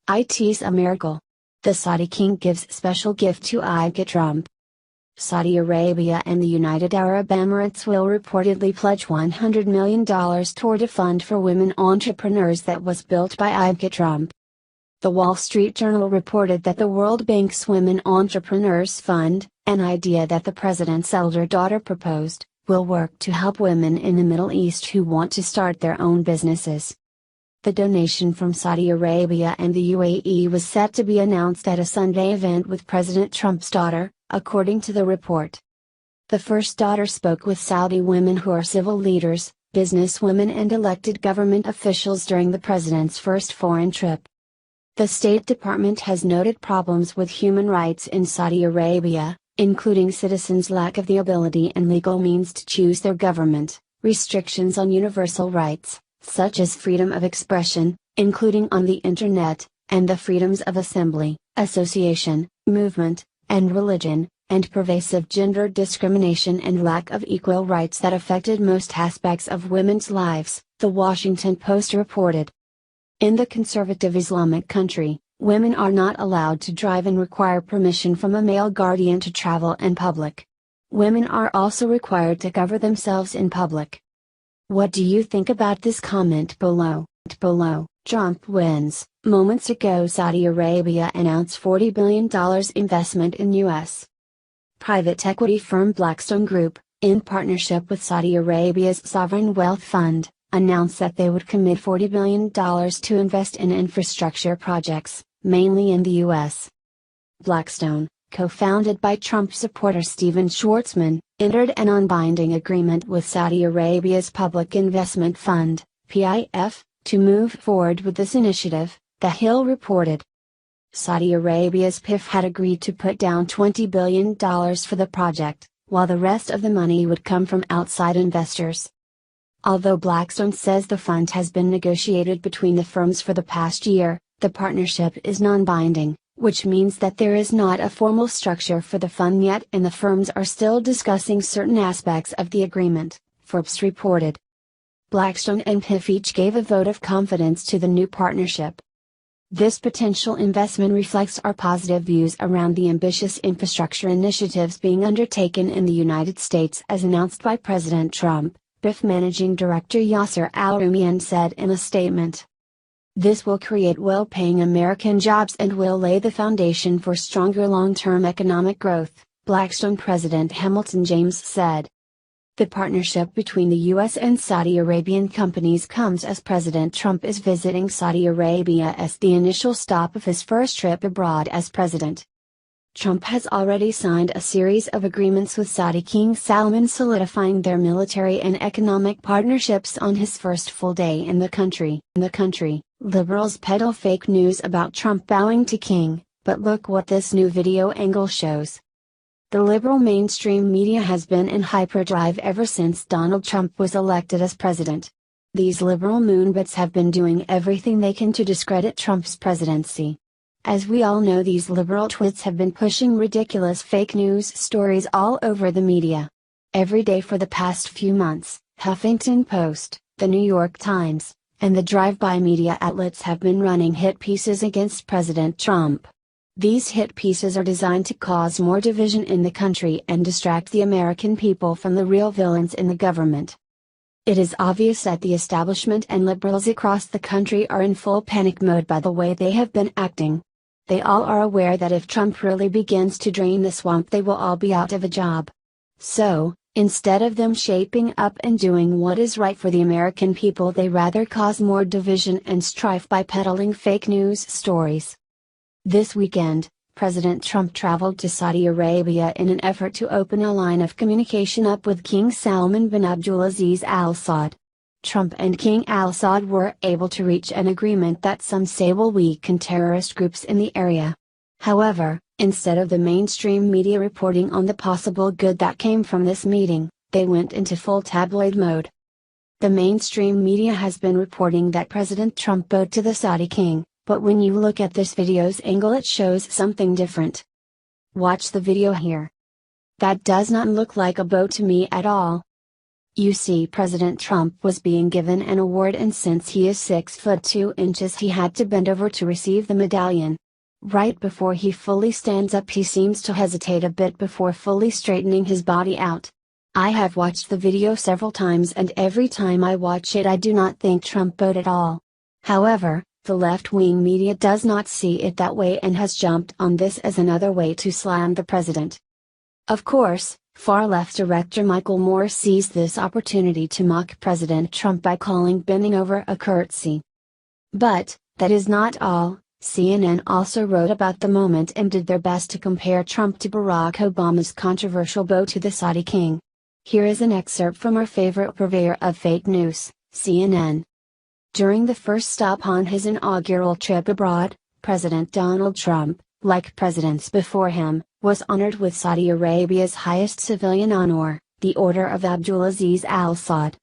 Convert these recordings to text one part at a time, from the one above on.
It's a miracle. The Saudi king gives special gift to Ivanka Trump. Saudi Arabia and the United Arab Emirates will reportedly pledge $100 million toward a fund for women entrepreneurs that was built by Ivanka Trump. The Wall Street Journal reported that the World Bank's Women Entrepreneurs Fund, an idea that the president's elder daughter proposed, will work to help women in the Middle East who want to start their own businesses. The donation from Saudi Arabia and the UAE was set to be announced at a Sunday event with President Trump's daughter, according to the report. The first daughter spoke with Saudi women who are civil leaders, businesswomen and elected government officials during the president's first foreign trip. The State Department has noted problems with human rights in Saudi Arabia, including citizens' lack of the ability and legal means to choose their government, restrictions on universal rights, such as freedom of expression, including on the Internet, and the freedoms of assembly, association, movement, and religion, and pervasive gender discrimination and lack of equal rights that affected most aspects of women's lives, The Washington Post reported. In the conservative Islamic country, women are not allowed to drive and require permission from a male guardian to travel in public. Women are also required to cover themselves in public. What do you think about this? Comment below. Trump wins. Moments ago, Saudi Arabia announced $40 billion investment in U.S. private equity firm Blackstone Group, in partnership with Saudi Arabia's sovereign wealth fund, announced that they would commit $40 billion to invest in infrastructure projects, mainly in the U.S. Blackstone, co-founded by Trump supporter Steven Schwarzman, entered an non-binding agreement with Saudi Arabia's Public Investment Fund, PIF, to move forward with this initiative, The Hill reported. Saudi Arabia's PIF had agreed to put down $20 billion for the project, while the rest of the money would come from outside investors. Although Blackstone says the fund has been negotiated between the firms for the past year, the partnership is non-binding, which means that there is not a formal structure for the fund yet and the firms are still discussing certain aspects of the agreement, Forbes reported. Blackstone and PIF each gave a vote of confidence to the new partnership. This potential investment reflects our positive views around the ambitious infrastructure initiatives being undertaken in the United States as announced by President Trump, PIF Managing Director Yasser Al-Rumayyan said in a statement. This will create well-paying American jobs and will lay the foundation for stronger long-term economic growth, Blackstone President Hamilton James said. The partnership between the U.S. and Saudi Arabian companies comes as President Trump is visiting Saudi Arabia as the initial stop of his first trip abroad as president. Trump has already signed a series of agreements with Saudi King Salman, solidifying their military and economic partnerships on his first full day in the country. Liberals peddle fake news about Trump bowing to King, but look what this new video angle shows. The liberal mainstream media has been in hyperdrive ever since Donald Trump was elected as president. These liberal moonbits have been doing everything they can to discredit Trump's presidency. As we all know, these liberal twits have been pushing ridiculous fake news stories all over the media. Every day for the past few months, Huffington Post, The New York Times, and the drive-by media outlets have been running hit pieces against President Trump. These hit pieces are designed to cause more division in the country and distract the American people from the real villains in the government. It is obvious that the establishment and liberals across the country are in full panic mode by the way they have been acting. They all are aware that if Trump really begins to drain the swamp, they will all be out of a job. So, instead of them shaping up and doing what is right for the American people, they rather cause more division and strife by peddling fake news stories. This weekend, President Trump traveled to Saudi Arabia in an effort to open a line of communication up with King Salman bin Abdulaziz Al Saud. Trump and King Al Saud were able to reach an agreement that some say will weaken terrorist groups in the area. However, instead of the mainstream media reporting on the possible good that came from this meeting, they went into full tabloid mode. The mainstream media has been reporting that President Trump bowed to the Saudi king, but when you look at this video's angle, it shows something different. Watch the video here. That does not look like a bow to me at all. You see, President Trump was being given an award, and since he is 6 foot 2 inches, he had to bend over to receive the medallion. Right before he fully stands up, he seems to hesitate a bit before fully straightening his body out. I have watched the video several times, and every time I watch it I do not think Trump bowed at all. However, the left-wing media does not see it that way and has jumped on this as another way to slam the president. Of course, far-left director Michael Moore sees this opportunity to mock President Trump by calling bending over a curtsy. But, that is not all. CNN also wrote about the moment and did their best to compare Trump to Barack Obama's controversial bow to the Saudi king. Here is an excerpt from our favorite purveyor of fake news, CNN. During the first stop on his inaugural trip abroad, President Donald Trump, like presidents before him, was honored with Saudi Arabia's highest civilian honor, the Order of Abdulaziz Al Saud.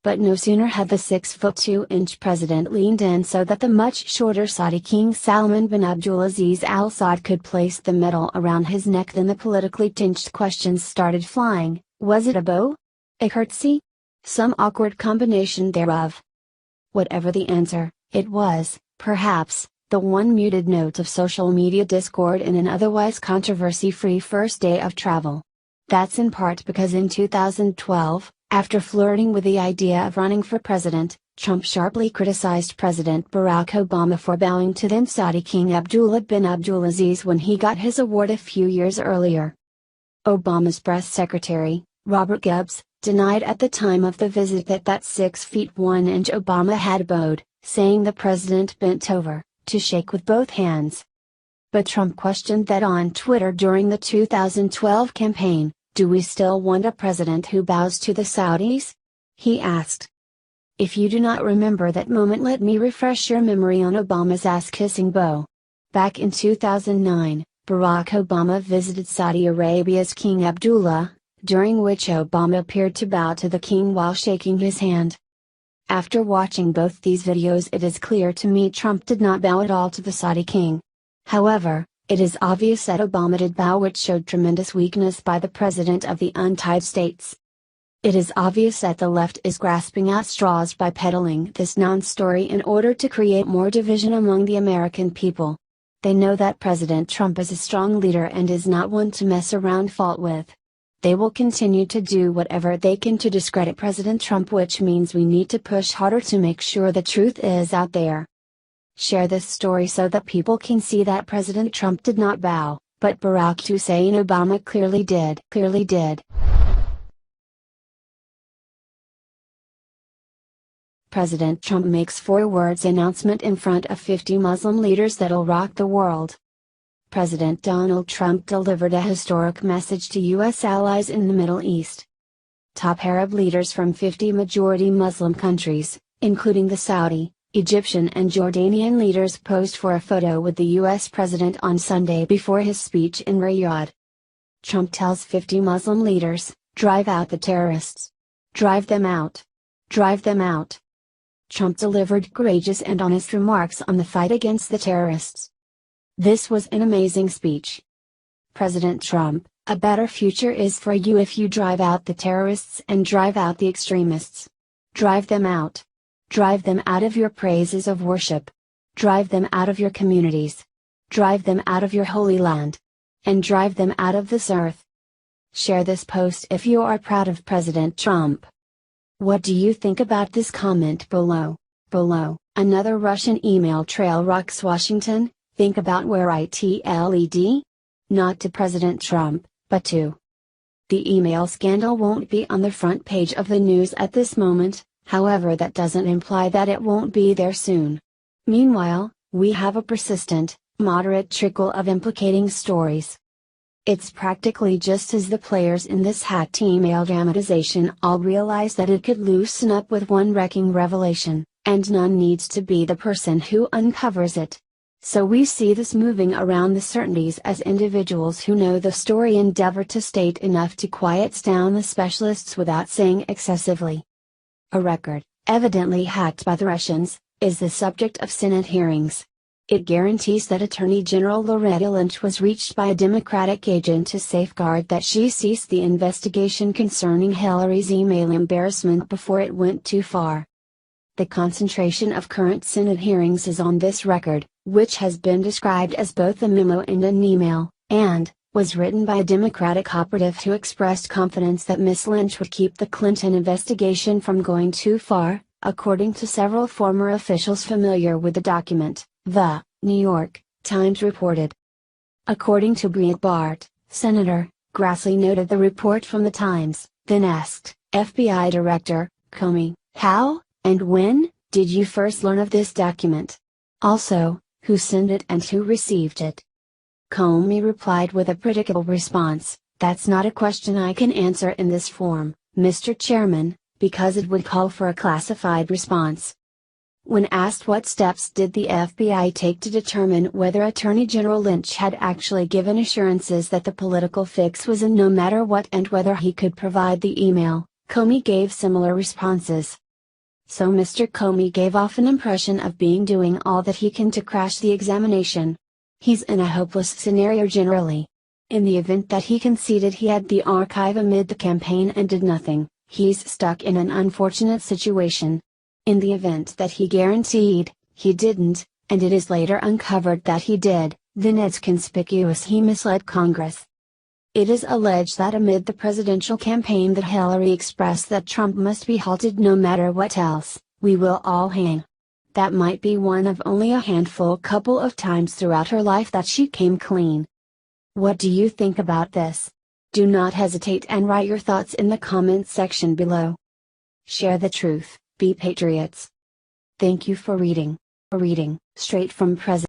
But no sooner had the 6 foot 2 inch president leaned in so that the much shorter Saudi King Salman bin Abdulaziz Al Saud could place the medal around his neck than the politically tinged questions started flying. Was it a bow? A curtsy? Some awkward combination thereof? Whatever the answer, it was, perhaps, the one muted note of social media discord in an otherwise controversy-free first day of travel. That's in part because in 2012, after flirting with the idea of running for president, Trump sharply criticized President Barack Obama for bowing to then Saudi King Abdullah bin Abdulaziz when he got his award a few years earlier. Obama's press secretary, Robert Gibbs, denied at the time of the visit that 6 feet 1 inch Obama had bowed, saying the president bent over, to shake with both hands. But Trump questioned that on Twitter during the 2012 campaign. Do we still want a president who bows to the Saudis? He asked. If you do not remember that moment, let me refresh your memory on Obama's ass-kissing bow. Back in 2009, Barack Obama visited Saudi Arabia's King Abdullah, during which Obama appeared to bow to the king while shaking his hand. After watching both these videos, it is clear to me Trump did not bow at all to the Saudi king. However, it is obvious that Obama did bow, which showed tremendous weakness by the President of the United States. It is obvious that the left is grasping at straws by peddling this non-story in order to create more division among the American people. They know that President Trump is a strong leader and is not one to mess around fault with. They will continue to do whatever they can to discredit President Trump, which means we need to push harder to make sure the truth is out there. Share this story so that people can see that President Trump did not bow, but Barack Hussein Obama clearly did. President Trump makes 4 words announcement in front of 50 Muslim leaders that'll rock the world. President Donald Trump delivered a historic message to U.S. allies in the Middle East. Top Arab leaders from 50 majority Muslim countries, including the Saudi, Egyptian and Jordanian leaders, posed for a photo with the U.S. president on Sunday before his speech in Riyadh. Trump tells 50 Muslim leaders, drive out the terrorists. Drive them out. Drive them out. Trump delivered courageous and honest remarks on the fight against the terrorists. This was an amazing speech. President Trump, a better future is for you if you drive out the terrorists and drive out the extremists. Drive them out. Drive them out of your praises of worship. Drive them out of your communities. Drive them out of your holy land. And drive them out of this earth. Share this post if you are proud of President Trump. What do you think about this? Comment below. Another Russian email trail rocks Washington. Think about where it led? Not to President Trump, but to. The email scandal won't be on the front page of the news at this moment. However, that doesn't imply that it won't be there soon. Meanwhile, we have a persistent, moderate trickle of implicating stories. It's practically just as the players in this hacked email dramatization all realize that it could loosen up with one wrecking revelation, and none needs to be the person who uncovers it. So we see this moving around the certainties as individuals who know the story endeavor to state enough to quiet down the specialists without saying excessively. A record, evidently hacked by the Russians, is the subject of Senate hearings. It guarantees that Attorney General Loretta Lynch was reached by a Democratic agent to safeguard that she ceased the investigation concerning Hillary's email embarrassment before it went too far. The concentration of current Senate hearings is on this record, which has been described as both a memo and an email, and was written by a Democratic operative who expressed confidence that Ms. Lynch would keep the Clinton investigation from going too far, according to several former officials familiar with the document, the New York Times reported. According to Breitbart, Senator Grassley noted the report from the Times, then asked FBI Director Comey, "How and when did you first learn of this document? Also, who sent it and who received it?" Comey replied with a predictable response, "That's not a question I can answer in this form, Mr. Chairman, because it would call for a classified response." When asked what steps did the FBI take to determine whether Attorney General Lynch had actually given assurances that the political fix was a no matter what and whether he could provide the email, Comey gave similar responses. So Mr. Comey gave off an impression of being doing all that he can to crash the examination. He's in a hopeless scenario generally. In the event that he conceded he had the archive amid the campaign and did nothing, he's stuck in an unfortunate situation. In the event that he guaranteed he didn't, and it is later uncovered that he did, then it's conspicuous he misled Congress. It is alleged that amid the presidential campaign that Hillary expressed that Trump must be halted no matter what else, we will all hang. That might be one of only a couple of times throughout her life that she came clean. What do you think about this? Do not hesitate and write your thoughts in the comments section below. Share the truth, be patriots. Thank you for reading. Reading straight from President